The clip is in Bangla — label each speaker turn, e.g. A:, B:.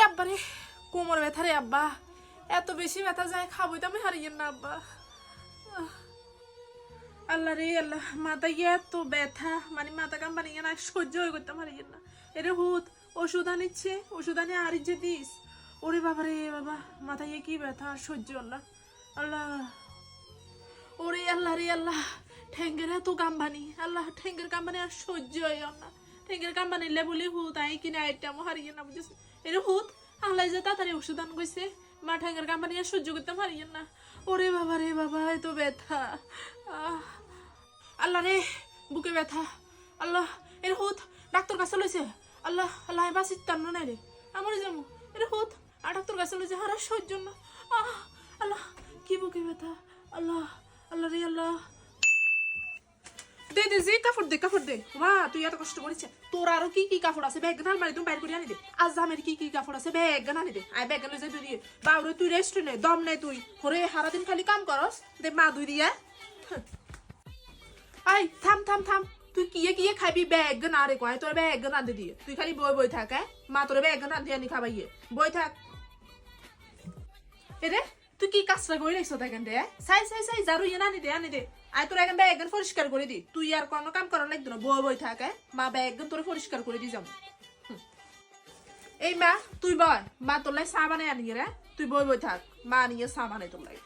A: আব্বা রে কোমর ব্যথা রে আব্বা, এত বেশি ব্যথা যায় খাবই তো আমি হারিয়ে না আব্বা। আল্লাহ রে আল্লাহ, মাথা এত ব্যথা, মানে মাথা কাম বানিয়ে না সহ্য হয়ে করতাম হারিয়ে না। এরে হুত ওষুধ আনিচ্ছে, ওষুধ আনি আর যে দিস। ওরে বাবা রে বাবা, মাথায় কি ব্যথা আর সহ্য আল্লাহ আল্লাহ। ওরে আল্লাহ রে আল্লাহ, ঠেঙ্গের এত কাম্বানি আল্লাহ, ঠেঙ্গের কাম্বানি আর সহ্য হয় না। ঠেঙ্গের কাম্বানিলে বলি হুত আই কিনে আইটামও হারিয়ে না বুঝেছি। এরে হুত আল্লাহ যে তাড়াতাড়ি ওষুধ আন গেছে, মা ঠেঙ্গের কাম্বানি আর সহ্য করতাম হারিয়ে না। ওরে বাবা রে বাবা, এত ব্যথা আল্লাহ রে, বুকে ব্যথা আল্লাহ। এর হুত ডাক্তার কাছে লইছে আল্লাহ আল্লাহ, বাঁচি তার নাই রে আমার যাবো। এর হুত আর ডাক্তার কাছে লইছে হারা সহ্য না। আল্লাহ কি বুকে ব্যথা আল্লাহ আল্লাহ রে আল্লাহ। দে দে যে কাপড় দে, কাপড় দে মা, তুই এত কষ্ট করেছে। তোর আরো কি কি কাপড় আছে ব্যাগ আলমারি তুমি বাইর করে আনি দে। আজামের কি কি কাপড় আছে ব্যাগ আনি দে, আই ব্যাগ লই যাই তুই দিয়ে বাউরে, তুই রেস্ট নে, দম নাই তুই হরে সারাদিন খালি কাম করস। দে মা দুই দিয়া। আই থাম থাম থাম, তুই কিয়ে কিয়ে খাবি ব্যাগ না রে কয়, তোর ব্যাগ না দে দিয়ে তুই খালি বই বই থাক। মা তোর ব্যাগ না দিয়ে আনি খাবাইয়ে বই থাক। এরে তুই কি কাজটা করে রাখছো দেখেন দে, সাই সাই সাই জারু ইয়ে আনি দে আনি দে। আয় তোর এখন ব্যাগ পরিষ্কার করে দি, তুই আর কোনো কাম করার লাগতো না, বই বই থাক। মা ব্যাগ তোর পরিষ্কার করে দি যাবো। এই মা তুই বয়, মা তোর লাই চা বানাই আনি রে, তুই বই বই থাক, মা আনিয়ে চা বানাই তোর লাই।